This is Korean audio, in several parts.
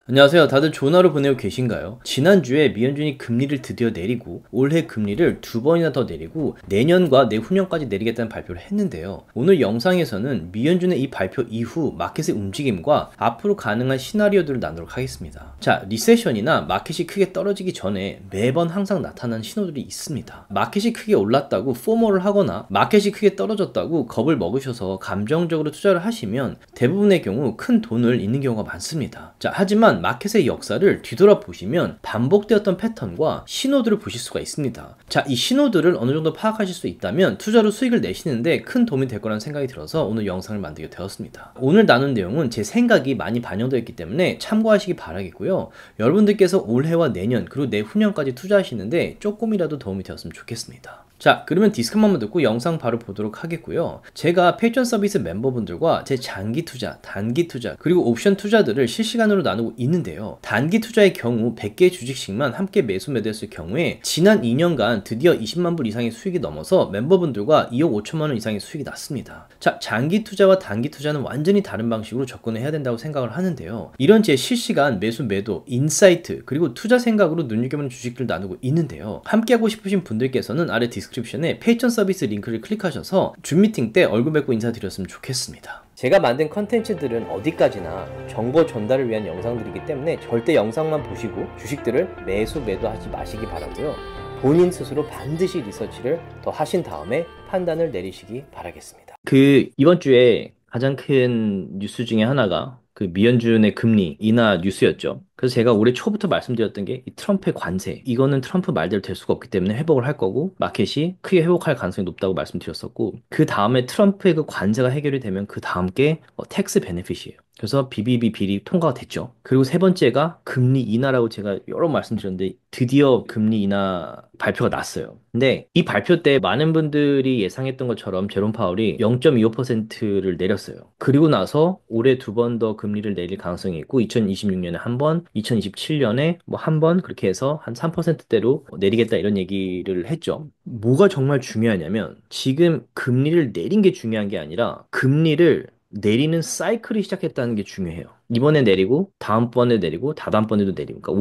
안녕하세요. 다들 좋은 하루 보내고 계신가요? 지난주에 미연준이 금리를 드디어 내리고 올해 금리를 두 번이나 더 내리고 내년과 내후년까지 내리겠다는 발표를 했는데요. 오늘 영상에서는 미연준의 이 발표 이후 마켓의 움직임과 앞으로 가능한 시나리오들을 나누도록 하겠습니다. 자, 리세션이나 마켓이 크게 떨어지기 전에 매번 항상 나타나는 신호들이 있습니다. 마켓이 크게 올랐다고 포모를 하거나 마켓이 크게 떨어졌다고 겁을 먹으셔서 감정적으로 투자를 하시면 대부분의 경우 큰 돈을 잃는 경우가 많습니다. 자, 하지만 마켓의 역사를 뒤돌아보시면 반복되었던 패턴과 신호들을 보실 수가 있습니다. 자, 이 신호들을 어느 정도 파악하실 수 있다면 투자로 수익을 내시는데 큰 도움이 될 거라는 생각이 들어서 오늘 영상을 만들게 되었습니다. 오늘 나눈 내용은 제 생각이 많이 반영되어 있기 때문에 참고하시기 바라겠고요. 여러분들께서 올해와 내년 그리고 내후년까지 투자하시는데 조금이라도 도움이 되었으면 좋겠습니다. 자, 그러면 디스크만 듣고 영상 바로 보도록 하겠고요. 제가 패션 서비스 멤버분들과 제 장기 투자, 단기 투자, 그리고 옵션 투자들을 실시간으로 나누고 있는데요. 단기 투자의 경우 100개의 주식씩만 함께 매수 매도했을 경우에 지난 2년간 드디어 20만 불 이상의 수익이 넘어서 멤버분들과 2억 5천만 원 이상의 수익이 났습니다. 자, 장기 투자와 단기 투자는 완전히 다른 방식으로 접근을 해야 된다고 생각을 하는데요. 이런 제 실시간 매수 매도, 인사이트, 그리고 투자 생각으로 눈여겨보는 주식들 나누고 있는데요. 함께 하고 싶으신 분들께서는 아래 디스크립션에 패션 서비스 링크를 클릭하셔서 줌 미팅 때 얼굴 뵙고 인사드렸으면 좋겠습니다. 제가 만든 컨텐츠들은 어디까지나 정보 전달을 위한 영상들이기 때문에 절대 영상만 보시고 주식들을 매수 매도하지 마시기 바라고요. 본인 스스로 반드시 리서치를 더 하신 다음에 판단을 내리시기 바라겠습니다. 이번 주에 가장 큰 뉴스 중에 하나가 미연준의 금리 인하 뉴스였죠. 그래서 제가 올해 초부터 말씀드렸던 게 이 트럼프의 관세, 이거는 트럼프 말대로 될 수가 없기 때문에 회복을 할 거고 마켓이 크게 회복할 가능성이 높다고 말씀드렸었고, 그 다음에 트럼프의 그 관세가 해결이 되면 그 다음 게 텍스 베네핏이에요. 그래서 BBB 비리 통과가 됐죠. 그리고 세 번째가 금리 인하라고 제가 여러 번 말씀드렸는데 드디어 금리 인하 발표가 났어요. 근데 이 발표 때 많은 분들이 예상했던 것처럼 제롬 파월이 0.25%를 내렸어요. 그리고 나서 올해 두 번 더 금리를 내릴 가능성이 있고 2026년에 한 번, 2027년에 뭐 한 번, 그렇게 해서 한 3%대로 내리겠다 이런 얘기를 했죠. 뭐가 정말 중요하냐면 지금 금리를 내린 게 중요한 게 아니라 금리를 내리는 사이클이 시작했다는 게 중요해요. 이번에 내리고 다음번에 내리고 다다음번에도 내리고, 그러니까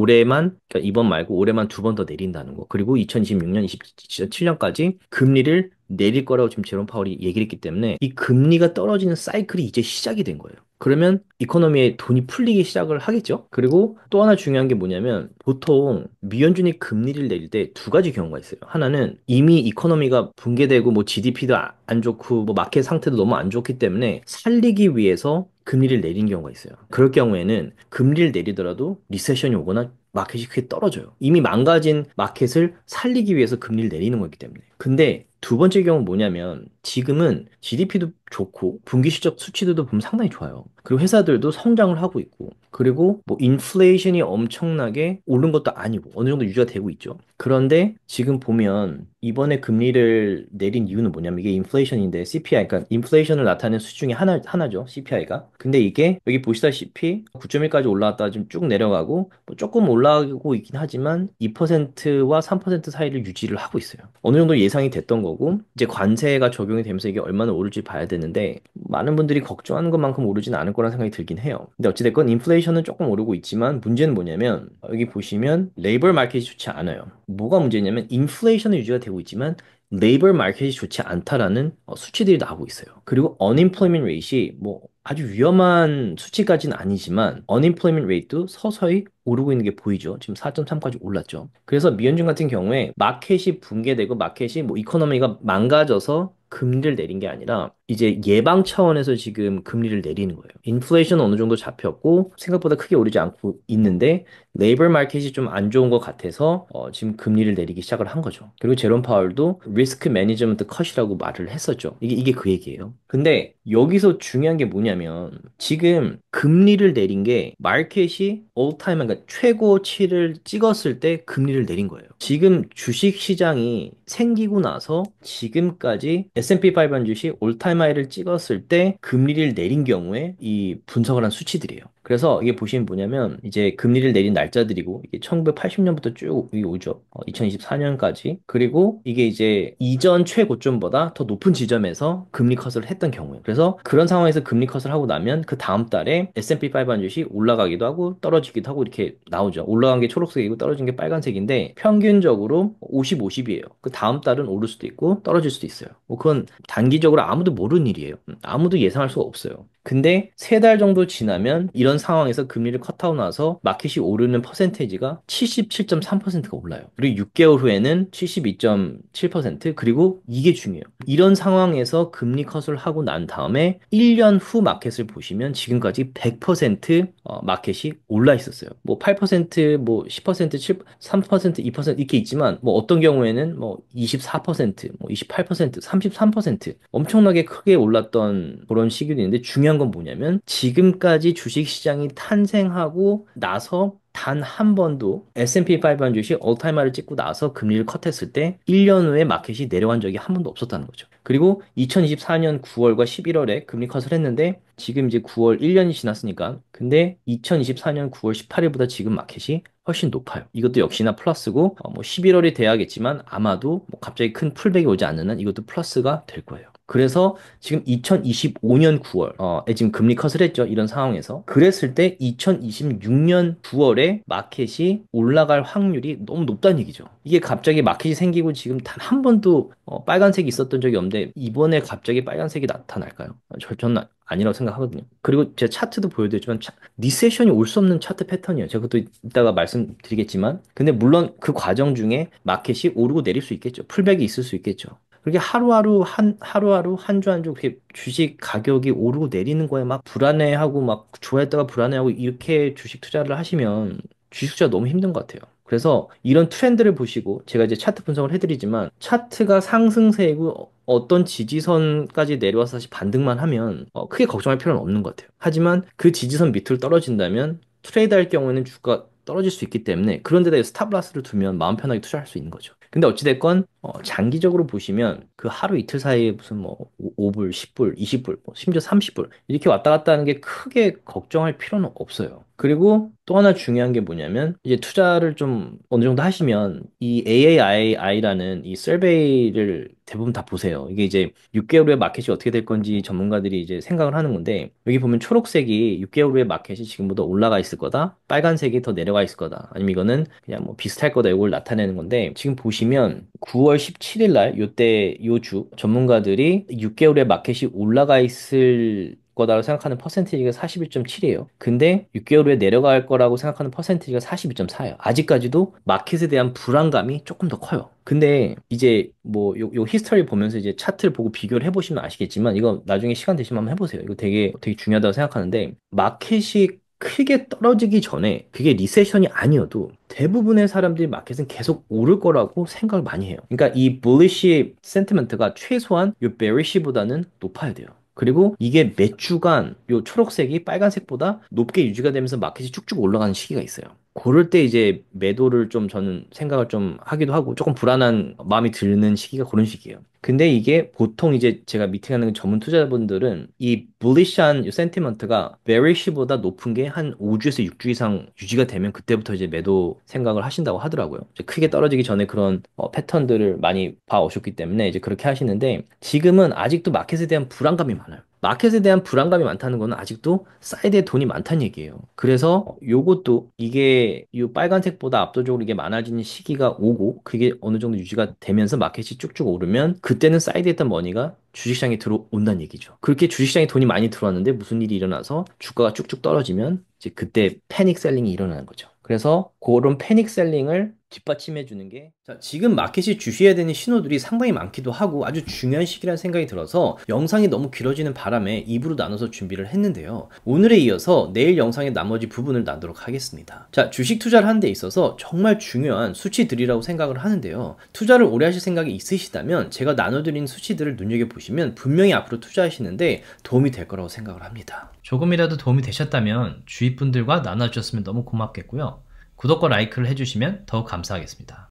그러니까 이번 말고 올해만 두 번 더 내린다는 거. 그리고 2026년, 27년까지 금리를 내릴 거라고 지금 제롬 파월이 얘기를 했기 때문에 이 금리가 떨어지는 사이클이 이제 시작이 된 거예요. 그러면 이코노미에 돈이 풀리기 시작을 하겠죠. 그리고 또 하나 중요한 게 뭐냐면 보통 미연준이 금리를 내릴 때 두 가지 경우가 있어요. 하나는 이미 이코노미가 붕괴되고 뭐 GDP도 안 좋고 뭐 마켓 상태도 너무 안 좋기 때문에 살리기 위해서 금리를 내린 경우가 있어요. 그럴 경우에는 금리를 내리더라도 리세션이 오거나 마켓이 크게 떨어져요. 이미 망가진 마켓을 살리기 위해서 금리를 내리는 거기 때문에. 근데 두 번째 경우는 뭐냐면 지금은 GDP도 좋고 분기 실적 수치들도 보면 상당히 좋아요. 그리고 회사들도 성장을 하고 있고, 그리고 뭐 인플레이션이 엄청나게 오른 것도 아니고 어느 정도 유지가 되고 있죠. 그런데 지금 보면 이번에 금리를 내린 이유는 뭐냐면 이게 인플레이션인데 CPI, 그러니까 인플레이션을 나타내는 수치 중에 하나죠. CPI가. 근데 이게 여기 보시다시피 9.1까지 올라왔다가 좀 쭉 내려가고 뭐 조금 올라가고 있긴 하지만 2%와 3% 사이를 유지를 하고 있어요. 어느 정도 예상이 됐던 거고 이제 관세가 적용이 되면서 이게 얼마나 오를지 봐야 되는데 많은 분들이 걱정하는 것만큼 오르진 않을 거란 생각이 들긴 해요. 근데 어찌됐건 인플레이션은 조금 오르고 있지만 문제는 뭐냐면 여기 보시면 레이버 마켓이 좋지 않아요. 뭐가 문제냐면 인플레이션은 유지가 되고 있지만 레이버 마켓이 좋지 않다라는 수치들이 나오고 있어요. 그리고 unemployment rate이 뭐 아주 위험한 수치까지는 아니지만 unemployment rate도 서서히 오르고 있는 게 보이죠. 지금 4.3까지 올랐죠. 그래서 미연준 같은 경우에 마켓이 붕괴되고 마켓이 뭐 이코노미가 망가져서 금리를 내린 게 아니라 이제 예방 차원에서 지금 금리를 내리는 거예요. 인플레이션은 어느 정도 잡혔고 생각보다 크게 오르지 않고 있는데 레이버 마켓이 좀 안 좋은 것 같아서 지금 금리를 내리기 시작을 한 거죠. 그리고 제롬 파월도 리스크 매니지먼트 컷이라고 말을 했었죠. 이게 그 얘기예요. 근데 여기서 중요한 게 뭐냐면 지금 금리를 내린 게 마켓이 올타임, 그러니까 최고치를 찍었을 때 금리를 내린 거예요. 지금 주식 시장이 생기고 나서 지금까지 S&P 500이 올타임 하이를 찍었을 때 금리를 내린 경우에 이 분석을 한 수치들이에요. 그래서 이게 보시면 뭐냐면 이제 금리를 내린 날짜들이고 이게 1980년부터 쭉 여기 오죠. 2024년까지. 그리고 이게 이제 이전 최고점보다 더 높은 지점에서 금리 컷을 했던 경우예요. 그래서 그런 상황에서 금리 컷을 하고 나면 그 다음 달에 S&P 500이 올라가기도 하고 떨어지기도 하고 이렇게 나오죠. 올라간 게 초록색이고 떨어진 게 빨간색인데 평균적으로 50, 50이에요. 그 다음 달은 오를 수도 있고 떨어질 수도 있어요. 뭐 그건 단기적으로 아무도 모르는 일이에요. 아무도 예상할 수가 없어요. 근데 3달 정도 지나면 이런 상황에서 금리를 컷하고 나서 마켓이 오르는 퍼센테이지가 77.3%가 올라요. 그리고 6개월 후에는 72.7%. 그리고 이게 중요해요. 이런 상황에서 금리 컷을 하고 난 다음에 1년 후 마켓을 보시면 지금까지 100% 마켓이 올라 있었어요. 뭐 8%, 뭐 10%, 7, 3%, 2% 이렇게 있지만 뭐 어떤 경우에는 뭐 24%, 뭐 28%, 33% 엄청나게 크게 올랐던 그런 시기도 있는데 중요한 건 뭐냐면 지금까지 주식시장이 탄생하고 나서 단 한 번도 S&P 500이 올타임하를 찍고 나서 금리를 컷했을 때 1년 후에 마켓이 내려간 적이 한 번도 없었다는 거죠. 그리고 2024년 9월과 11월에 금리 컷을 했는데 지금 이제 9월 1년이 지났으니까 근데 2024년 9월 18일보다 지금 마켓이 훨씬 높아요. 이것도 역시나 플러스고 뭐 11월이 돼야겠지만 아마도 뭐 갑자기 큰 풀백이 오지 않는 한 이것도 플러스가 될 거예요. 그래서 지금 2025년 9월에 지금 금리 컷을 했죠. 이런 상황에서. 그랬을 때 2026년 9월에 마켓이 올라갈 확률이 너무 높다는 얘기죠. 이게 갑자기 마켓이 생기고 지금 단 한 번도 빨간색이 있었던 적이 없는데 이번에 갑자기 빨간색이 나타날까요? 저는 아니라고 생각하거든요. 그리고 제가 차트도 보여드렸지만 리세션이 올 수 없는 차트 패턴이에요. 제가 그것도 이따가 말씀드리겠지만 근데 물론 그 과정 중에 마켓이 오르고 내릴 수 있겠죠. 풀백이 있을 수 있겠죠. 그렇게 하루하루 한 주 한 주 그렇게 주식 가격이 오르고 내리는 거에 막 불안해하고 막 좋아했다가 불안해하고 이렇게 주식 투자를 하시면 주식 투자 너무 힘든 것 같아요. 그래서 이런 트렌드를 보시고 제가 이제 차트 분석을 해드리지만 차트가 상승세이고 어떤 지지선까지 내려와서 다시 반등만 하면 크게 걱정할 필요는 없는 것 같아요. 하지만 그 지지선 밑으로 떨어진다면 트레이드 할 경우에는 주가 떨어질 수 있기 때문에 그런 데다 스탑라스를 두면 마음 편하게 투자할 수 있는 거죠. 근데 어찌됐건 장기적으로 보시면 그 하루 이틀 사이에 무슨 뭐 5불, 10불, 20불, 뭐 심지어 30불 이렇게 왔다 갔다 하는 게 크게 걱정할 필요는 없어요. 그리고 또 하나 중요한 게 뭐냐면 이제 투자를 좀 어느 정도 하시면 이 AAII라는 이 서베이를 대부분 다 보세요. 이게 이제 6개월 후에 마켓이 어떻게 될 건지 전문가들이 이제 생각을 하는 건데 여기 보면 초록색이 6개월 후에 마켓이 지금보다 올라가 있을 거다. 빨간색이 더 내려가 있을 거다. 아니면 이거는 그냥 뭐 비슷할 거다. 이걸 나타내는 건데 지금 보시면 9월 17일 날 요때 요 주 전문가들이 6개월에 마켓이 올라가 있을 거다라고 생각하는 퍼센티지가 41.7이에요. 근데 6개월 후에 내려갈 거라고 생각하는 퍼센티지가 42.4예요. 아직까지도 마켓에 대한 불안감이 조금 더 커요. 근데 이제 뭐 요 히스토리 보면서 이제 차트를 보고 비교를 해보시면 아시겠지만 이거 나중에 시간 되시면 한번 해보세요. 이거 되게 중요하다고 생각하는데 마켓이 크게 떨어지기 전에 그게 리세션이 아니어도 대부분의 사람들이 마켓은 계속 오를 거라고 생각을 많이 해요. 그러니까 이 bullish sentiment가 최소한 요 bearish보다는 높아야 돼요. 그리고 이게 몇 주간 요 초록색이 빨간색보다 높게 유지가 되면서 마켓이 쭉쭉 올라가는 시기가 있어요. 그럴 때 이제 매도를 좀 저는 생각을 좀 하기도 하고 조금 불안한 마음이 드는 시기가 그런 시기예요. 근데 이게 보통 이제 제가 미팅하는 전문 투자자분들은 이 bulish한 센티먼트가 bearish보다 높은 게 한 5주에서 6주 이상 유지가 되면 그때부터 이제 매도 생각을 하신다고 하더라고요. 이제 크게 떨어지기 전에 그런 패턴들을 많이 봐오셨기 때문에 이제 그렇게 하시는데 지금은 아직도 마켓에 대한 불안감이 많아요. 마켓에 대한 불안감이 많다는 거는 아직도 사이드에 돈이 많다는 얘기예요. 그래서 요것도 이게 이 빨간색보다 압도적으로 이게 많아지는 시기가 오고 그게 어느 정도 유지가 되면서 마켓이 쭉쭉 오르면 그때는 사이드에 있던 머니가 주식시장에 들어온다는 얘기죠. 그렇게 주식시장에 돈이 많이 들어왔는데 무슨 일이 일어나서 주가가 쭉쭉 떨어지면 이제 그때 패닉 셀링이 일어나는 거죠. 그래서 그런 패닉 셀링을 뒷받침해 주는 게 자, 지금 마켓이 주시해야 되는 신호들이 상당히 많기도 하고 아주 중요한 시기라는 생각이 들어서 영상이 너무 길어지는 바람에 2부로 나눠서 준비를 했는데요. 오늘에 이어서 내일 영상의 나머지 부분을 나누도록 하겠습니다. 자, 주식 투자를 하는 데 있어서 정말 중요한 수치들이라고 생각을 하는데요. 투자를 오래 하실 생각이 있으시다면 제가 나눠드린 수치들을 눈여겨보시면 분명히 앞으로 투자하시는데 도움이 될 거라고 생각을 합니다. 조금이라도 도움이 되셨다면 주위 분들과 나눠주셨으면 너무 고맙겠고요. 구독과 라이크를 해주시면 더욱 감사하겠습니다.